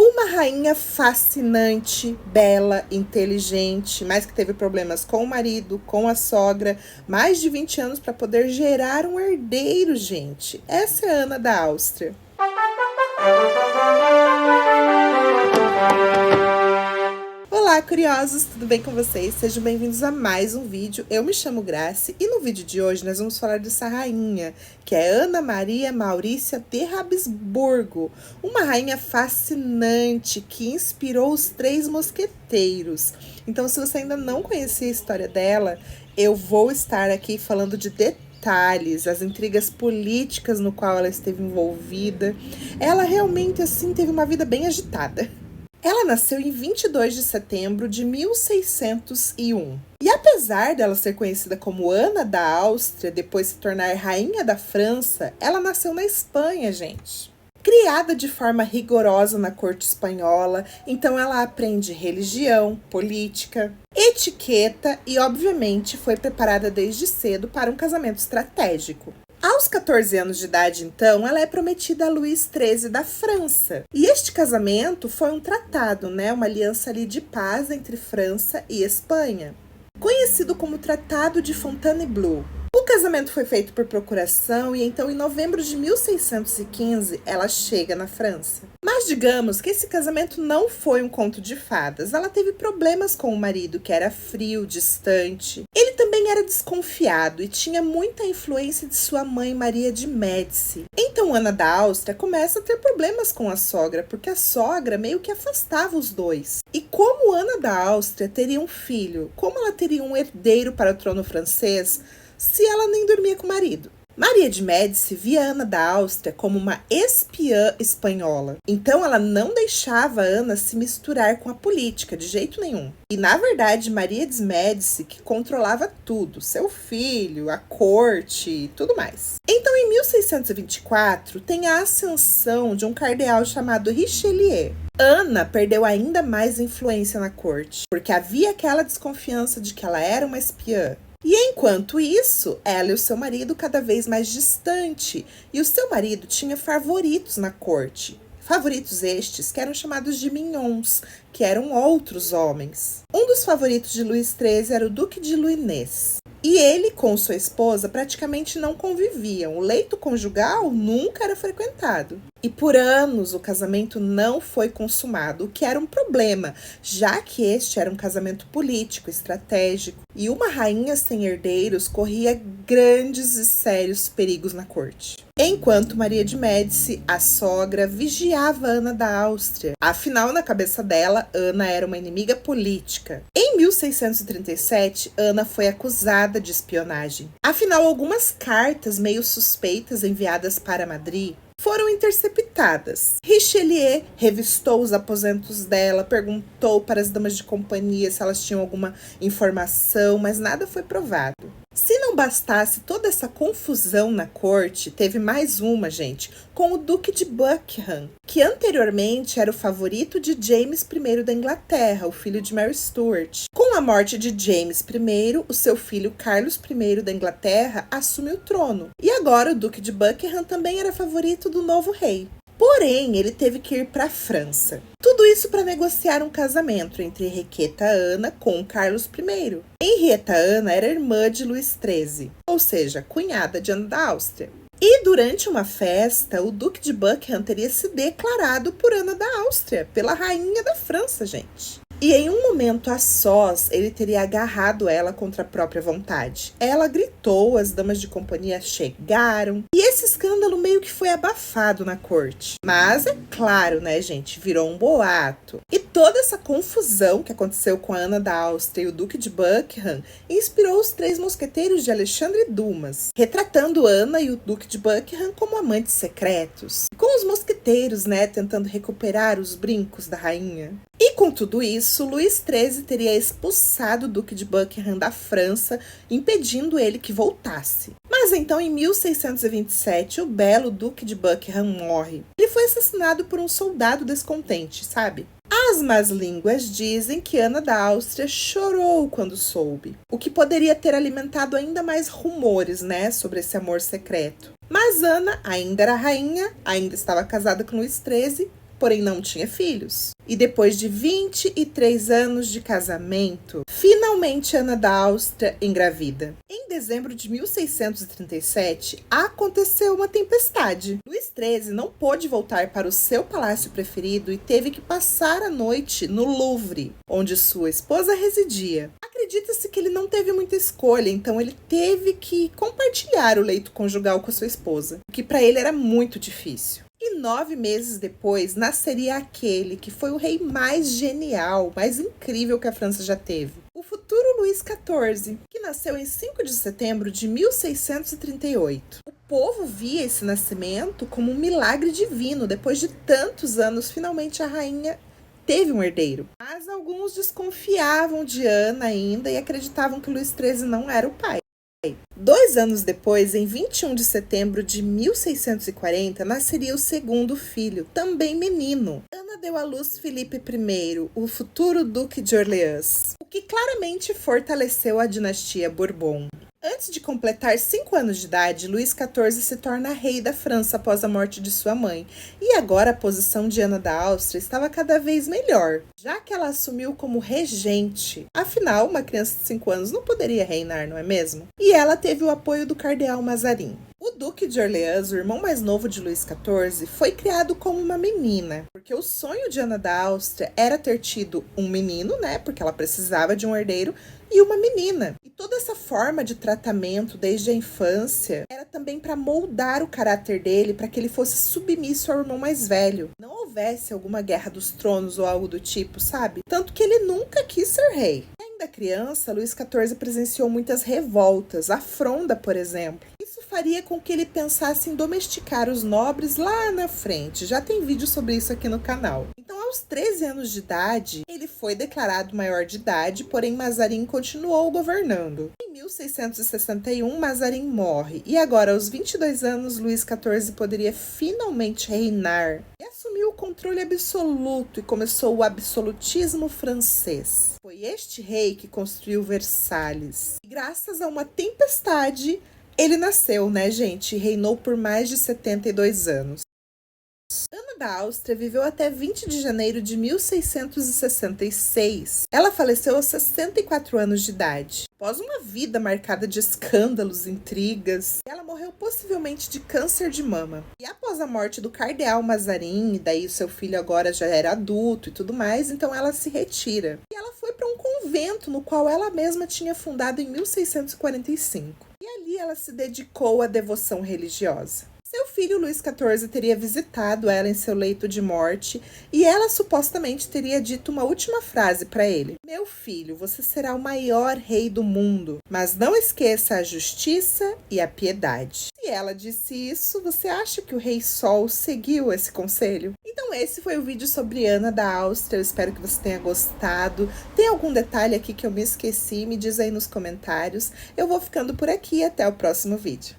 Uma rainha fascinante, bela, inteligente, mas que teve problemas com o marido, com a sogra, mais de 20 anos para poder gerar um herdeiro, gente. Essa é a Ana da Áustria. Olá, curiosos! Tudo bem com vocês? Sejam bem-vindos a mais um vídeo. Eu me chamo Grace e no vídeo de hoje nós vamos falar dessa rainha, que é Ana Maria Maurícia de Habsburgo, uma rainha fascinante que inspirou os Três Mosqueteiros. Então, se você ainda não conhecia a história dela, eu vou estar aqui falando de detalhes, as intrigas políticas no qual ela esteve envolvida. Ela realmente, assim, teve uma vida bem agitada. Ela nasceu em 22 de setembro de 1601. E apesar dela ser conhecida como Ana da Áustria, depois se tornar rainha da França, ela nasceu na Espanha, gente. Criada de forma rigorosa na corte espanhola, então ela aprende religião, política, etiqueta e, obviamente, foi preparada desde cedo para um casamento estratégico. Aos 14 anos de idade, então, ela é prometida a Luís XIII da França. E este casamento foi um tratado, uma aliança ali de paz entre França e Espanha, conhecido como Tratado de Fontainebleau. O casamento foi feito por procuração e então em novembro de 1615 ela chega na França. Mas digamos que esse casamento não foi um conto de fadas. Ela teve problemas com o marido, que era frio, distante. Ele também era desconfiado e tinha muita influência de sua mãe Maria de Médici. Então Ana da Áustria começa a ter problemas com a sogra, porque a sogra meio que afastava os dois. E como Ana da Áustria teria um filho, como ela teria um herdeiro para o trono francês, se ela nem dormia com o marido? Maria de Médici via Ana da Áustria como uma espiã espanhola. Então ela não deixava Ana se misturar com a política de jeito nenhum. E na verdade Maria de Médici que controlava tudo, seu filho, a corte e tudo mais. Então em 1624 tem a ascensão de um cardeal chamado Richelieu. Ana perdeu ainda mais influência na corte, porque havia aquela desconfiança de que ela era uma espiã. E enquanto isso, ela e o seu marido cada vez mais distante, e o seu marido tinha favoritos na corte. Favoritos estes que eram chamados de mignons, que eram outros homens. Um dos favoritos de Luís XIII era o Duque de Luinez. E ele com sua esposa praticamente não conviviam, o leito conjugal nunca era frequentado. E por anos o casamento não foi consumado, o que era um problema, já que este era um casamento político, estratégico, e uma rainha sem herdeiros corria grandes e sérios perigos na corte. Enquanto Maria de Médici, a sogra, vigiava Ana da Áustria. Afinal, na cabeça dela, Ana era uma inimiga política. Em 1637, Ana foi acusada de espionagem. Afinal, algumas cartas meio suspeitas enviadas para Madrid foram interceptadas. Richelieu revistou os aposentos dela, perguntou para as damas de companhia se elas tinham alguma informação, mas nada foi provado. Se não bastasse toda essa confusão na corte, teve mais uma, gente, com o Duque de Buckingham, que anteriormente era o favorito de James I da Inglaterra, o filho de Mary Stuart. Com a morte de James I, o seu filho Carlos I da Inglaterra assume o trono. E agora o Duque de Buckingham também era favorito do novo rei. Porém, ele teve que ir para a França. Tudo isso para negociar um casamento entre Henrietta Ana com Carlos I. Henrietta Ana era irmã de Luís XIII, ou seja, cunhada de Ana da Áustria. E durante uma festa, o Duque de Buckingham teria se declarado por Ana da Áustria, pela rainha da França, gente. E em um momento a sós, ele teria agarrado ela contra a própria vontade. Ela gritou, as damas de companhia chegaram, e esse escândalo meio que foi abafado na corte. Mas é claro, gente, virou um boato. E toda essa confusão que aconteceu com a Ana da Áustria e o Duque de Buckingham inspirou os Três Mosqueteiros de Alexandre Dumas, retratando Ana e o Duque de Buckingham como amantes secretos. Com os mosqueteiros, tentando recuperar os brincos da rainha. E com tudo isso, Luís XIII teria expulsado o Duque de Buckingham da França, impedindo ele que voltasse. Mas então, em 1627, o belo Duque de Buckingham morre. Ele foi assassinado por um soldado descontente, sabe? As más línguas dizem que Ana da Áustria chorou quando soube, o que poderia ter alimentado ainda mais rumores, sobre esse amor secreto. Mas Ana ainda era rainha, ainda estava casada com Luís XIII, porém não tinha filhos. E depois de 23 anos de casamento, finalmente Ana da Áustria engravida. Em dezembro de 1637, aconteceu uma tempestade. Luís XIII não pôde voltar para o seu palácio preferido e teve que passar a noite no Louvre, onde sua esposa residia. Acredita-se que ele não teve muita escolha, então ele teve que compartilhar o leito conjugal com a sua esposa, o que para ele era muito difícil. E 9 meses depois, nasceria aquele que foi o rei mais genial, mais incrível que a França já teve. O futuro Luís XIV, que nasceu em 5 de setembro de 1638. O povo via esse nascimento como um milagre divino. Depois de tantos anos, finalmente a rainha teve um herdeiro. Mas alguns desconfiavam de Ana ainda e acreditavam que Luís XIII não era o pai. 2 anos depois, em 21 de setembro de 1640, nasceria o segundo filho, também menino. Ana deu à luz Filipe I, o futuro Duque de Orleans, o que claramente fortaleceu a dinastia Bourbon. Antes de completar 5 anos de idade, Luís XIV se torna rei da França após a morte de sua mãe. E agora a posição de Ana da Áustria estava cada vez melhor, já que ela assumiu como regente. Afinal, uma criança de 5 anos não poderia reinar, não é mesmo? E ela teve o apoio do cardeal Mazarin. O Duque de Orleans, o irmão mais novo de Luís XIV, foi criado como uma menina, porque o sonho de Ana da Áustria era ter tido um menino, né, porque ela precisava de um herdeiro, e uma menina. E toda essa forma de tratamento desde a infância era também para moldar o caráter dele para que ele fosse submisso ao irmão mais velho. Não houvesse alguma guerra dos tronos ou algo do tipo, sabe? Tanto que ele nunca quis ser rei. Ainda criança, Luís XIV presenciou muitas revoltas, a Fronda, por exemplo. Isso faria com que ele pensasse em domesticar os nobres lá na frente. Já tem vídeo sobre isso aqui no canal. Então, aos 13 anos de idade, ele foi declarado maior de idade, porém Mazarin continuou governando. Em 1661, Mazarin morre, e agora, aos 22 anos, Luís XIV poderia finalmente reinar e assumiu o controle absoluto e começou o absolutismo francês. Foi este rei que construiu Versalhes. E graças a uma tempestade, ele nasceu, né, gente? E reinou por mais de 72 anos. Ana da Áustria viveu até 20 de janeiro de 1666. Ela faleceu aos 64 anos de idade. Após uma vida marcada de escândalos, intrigas, ela morreu possivelmente de câncer de mama. E após a morte do cardeal Mazarin, e daí o seu filho agora já era adulto e tudo mais, então ela se retira. E ela foi para um convento no qual ela mesma tinha fundado em 1645. E ali ela se dedicou à devoção religiosa. Seu filho Luís XIV teria visitado ela em seu leito de morte e ela supostamente teria dito uma última frase para ele: "Meu filho, você será o maior rei do mundo, mas não esqueça a justiça e a piedade." Se ela disse isso, você acha que o rei Sol seguiu esse conselho? Então esse foi o vídeo sobre Ana da Áustria, eu espero que você tenha gostado. Tem algum detalhe aqui que eu me esqueci? Me diz aí nos comentários. Eu vou ficando por aqui, até o próximo vídeo.